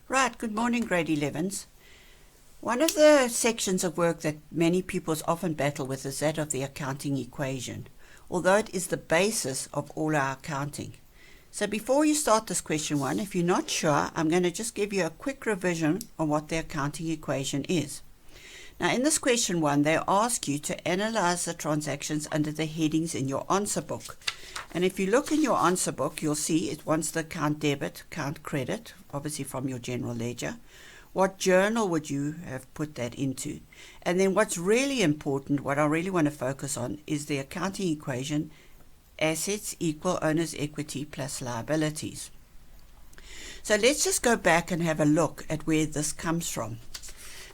Right, good morning, grade 11s. One of the sections of work that many pupils often battle with is that of the accounting equation, although it is the basis of all our accounting. So before you start this question one, if you're not sure, I'm going to just give you a quick revision on what the accounting equation is. Now in this question one, they ask you to analyze the transactions under the headings in your answer book. And if you look in your answer book, you'll see it wants the account debit, account credit, obviously from your general ledger. What journal would you have put that into? And then what's really important, what I really want to focus on, is the accounting equation, assets equal owner's equity plus liabilities. So let's just go back and have a look at where this comes from.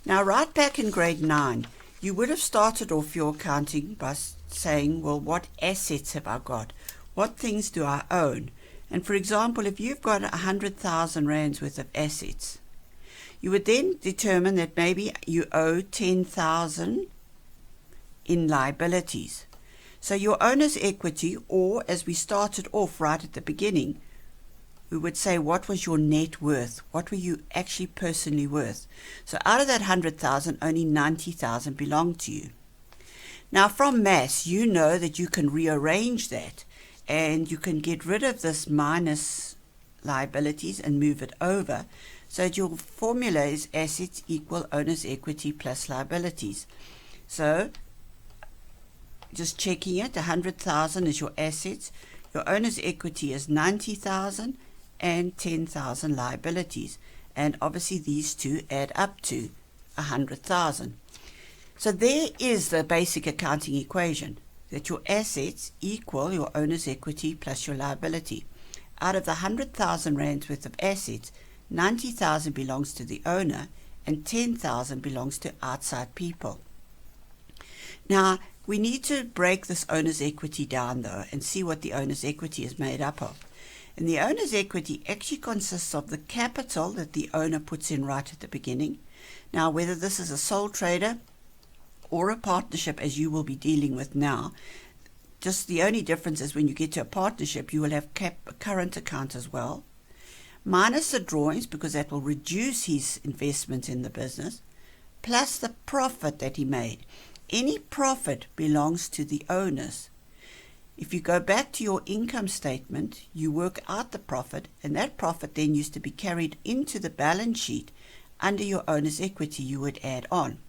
Now, right back in grade 9, you would have started off your accounting by saying, well, what assets have I got? What things do I own? And for example, if you've got 100,000 rands worth of assets, you would then determine that maybe you owe 10,000 in liabilities. So your owner's equity, or as we started off right at the beginning, we would say, what was your net worth? What were you actually personally worth? So out of that 100,000, only 90,000 belonged to you. Now from maths, you know that you can rearrange that and you can get rid of this minus liabilities and move it over. So that your formula is assets equal owner's equity plus liabilities. So just checking it, 100,000 is your assets. Your owner's equity is 90,000 and 10,000 liabilities. And obviously these two add up to 100,000. So there is the basic accounting equation, that your assets equal your owner's equity plus your liability. Out of the 100,000 rands worth of assets, 90,000 belongs to the owner and 10,000 belongs to outside people. Now, we need to break this owner's equity down though and see what the owner's equity is made up of. And the owner's equity actually consists of the capital that the owner puts in right at the beginning. Now, whether this is a sole trader or a partnership, as you will be dealing with now, just the only difference is when you get to a partnership, you will have a current account as well, minus the drawings, because that will reduce his investment in the business, plus the profit that he made. Any profit belongs to the owners. If you go back to your income statement, you work out the profit, and that profit then used to be carried into the balance sheet under your owner's equity you would add on.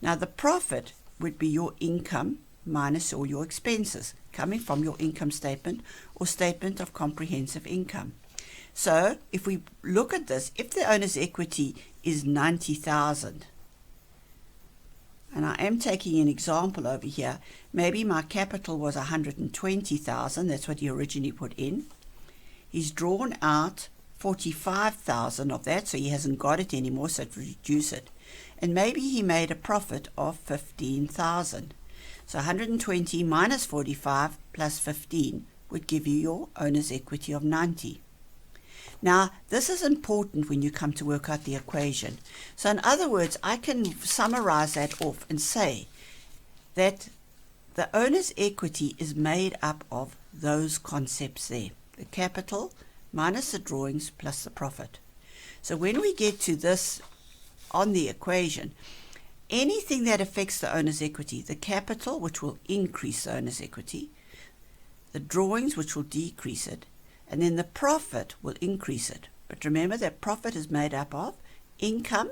Now the profit would be your income minus all your expenses coming from your income statement or statement of comprehensive income. So if we look at this, if the owner's equity is 90,000, and I am taking an example over here, maybe my capital was 120,000, that's what he originally put in. He's drawn out 45,000 of that, so he hasn't got it anymore, so to reduce it. And maybe he made a profit of 15,000. So 120 minus 45 plus 15 would give you your owner's equity of 90. Now, this is important when you come to work out the equation. So in other words, I can summarize that off and say that the owner's equity is made up of those concepts there. The capital minus the drawings plus the profit. So when we get to this on the equation, anything that affects the owner's equity, the capital, which will increase the owner's equity, the drawings, which will decrease it, and then the profit will increase it. But remember that profit is made up of income.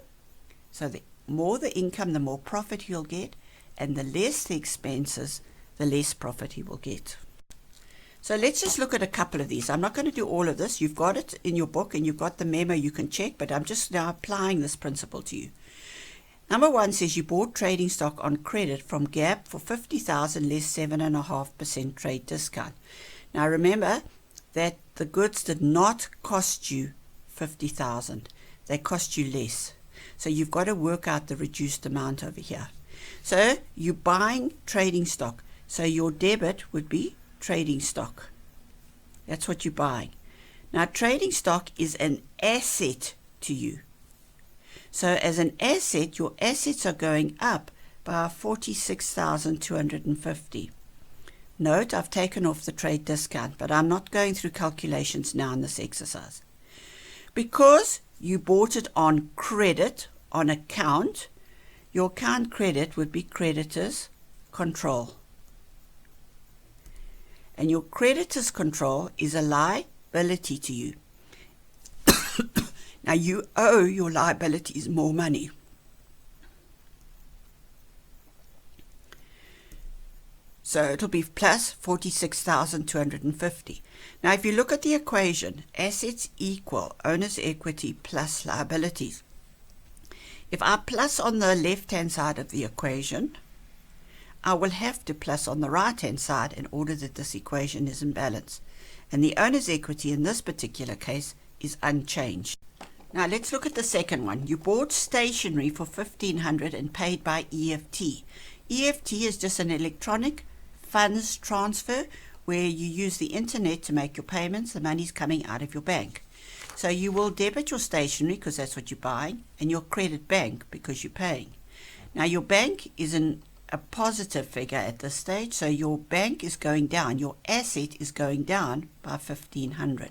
So the more the income, the more profit he'll get, and the less the expenses, the less profit he will get. So let's just look at a couple of these. I'm not going to do all of this. You've got it in your book and you've got the memo you can check, but I'm just now applying this principle to you. Number one says you bought trading stock on credit from Gap for 50,000 less 7.5% trade discount. Now remember that the goods did not cost you 50,000. They cost you less. So you've got to work out the reduced amount over here. So you're buying trading stock. So your debit would be trading stock. That's what you're buying. Now trading stock is an asset to you. So as an asset, your assets are going up by 46,250. Note, I've taken off the trade discount, but I'm not going through calculations now in this exercise. Because you bought it on credit, on account, your account credit would be creditors control. And your creditors control is a liability to you. Now you owe your liabilities more money. So it'll be plus 46,250. Now if you look at the equation, assets equal owner's equity plus liabilities. If I plus on the left-hand side of the equation, I will have to plus on the right-hand side in order that this equation is in balance. And the owner's equity in this particular case is unchanged. Now let's look at the second one. You bought stationery for $1,500 and paid by EFT. EFT is just an electronic funds transfer where you use the internet to make your payments. The money's coming out of your bank. So you will debit your stationery because that's what you're buying, and your credit bank because you're paying. Now your bank is in a positive figure at this stage, so your bank is going down. Your asset is going down by $1,500.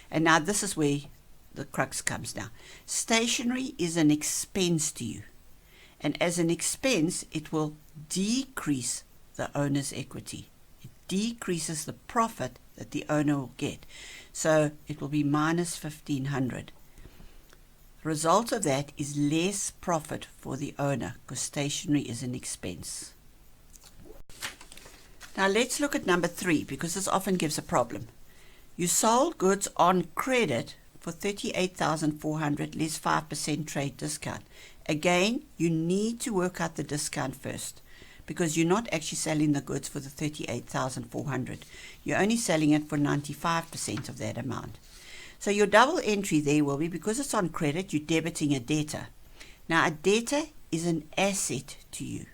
And now this is where the crux comes now. Stationery is an expense to you, and as an expense it will decrease the owner's equity. It decreases the profit that the owner will get. So it will be minus $1,500. The result of that is less profit for the owner because stationery is an expense. Now let's look at number 3 because this often gives a problem. You sold goods on credit for $38,400 less 5% trade discount. Again, you need to work out the discount first, because you're not actually selling the goods for the $38,400. You're only selling it for 95% of that amount. So your double entry there will be, because it's on credit, you're debiting a debtor. Now a debtor is an asset to you.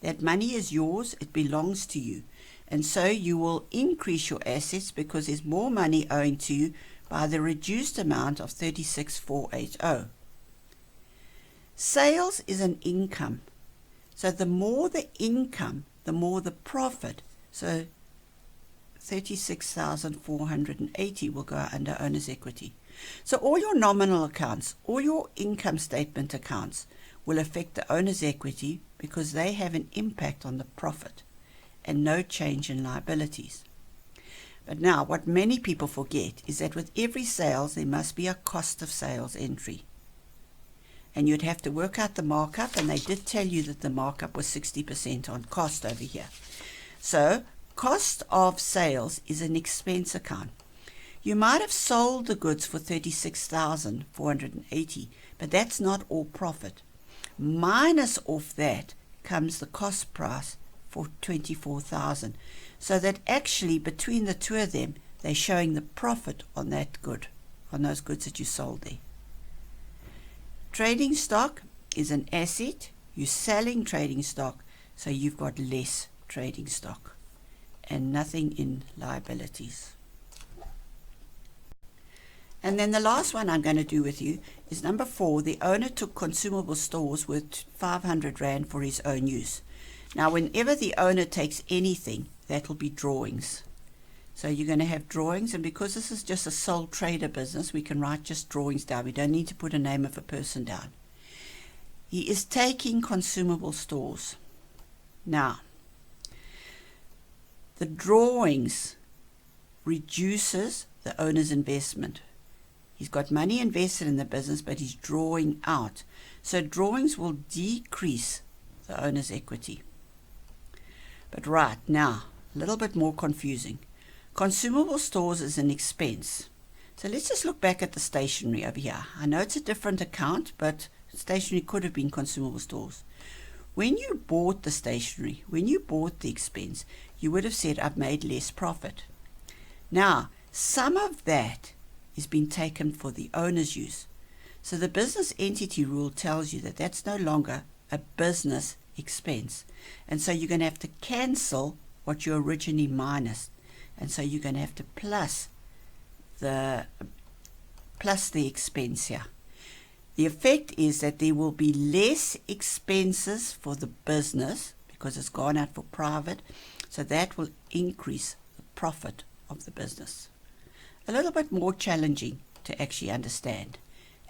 That money is yours, it belongs to you. And so you will increase your assets because there's more money owing to you by the reduced amount of $36,480. Sales is an income. So the more the income, the more the profit. So 36,480 will go under owner's equity. So all your nominal accounts, all your income statement accounts will affect the owner's equity because they have an impact on the profit and no change in liabilities. But now what many people forget is that with every sales there must be a cost of sales entry. And you'd have to work out the markup, and they did tell you that the markup was 60% on cost over here. So cost of sales is an expense account. You might have sold the goods for $36,480, but that's not all profit. Minus off that comes the cost price for $24,000. So that actually between the two of them, they're showing the profit on that good, on those goods that you sold there. Trading stock is an asset. You're selling trading stock, so you've got less trading stock and nothing in liabilities. And then the last one I'm going to do with you is number 4. The owner took consumable stores worth 500 Rand for his own use. Now whenever the owner takes anything, that'll be drawings. So you're going to have drawings, and because this is just a sole trader business, we can write just drawings down. We don't need to put a name of a person down. He is taking consumable stores. Now, the drawings reduces the owner's investment. He's got money invested in the business, but he's drawing out. So drawings will decrease the owner's equity. But right now, a little bit more confusing. Consumable stores is an expense. So let's just look back at the stationery over here. I know it's a different account, but stationery could have been consumable stores. When you bought the stationery, when you bought the expense, you would have said, I've made less profit. Now, some of that is being taken for the owner's use. So the business entity rule tells you that that's no longer a business expense. And so you're going to have to cancel what you originally minus. And so you're going to have to plus the expense here. The effect is that there will be less expenses for the business because it's gone out for private. So that will increase the profit of the business. A little bit more challenging to actually understand,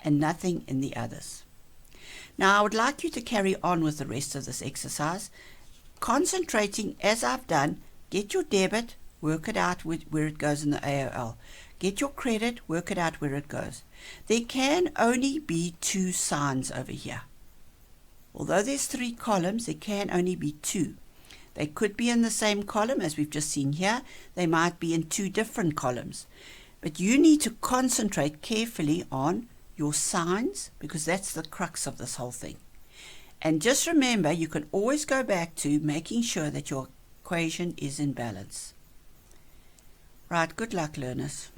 and nothing in the others. Now I would like you to carry on with the rest of this exercise, concentrating as I've done. Get your debit, work it out where it goes in the AOL. Get your credit, work it out where it goes. There can only be 2 signs over here. Although there's 3 columns, there can only be 2. They could be in the same column as we've just seen here. They might be in 2 different columns. But you need to concentrate carefully on your signs, because that's the crux of this whole thing. And just remember, you can always go back to making sure that your equation is in balance. Right, good luck, learners.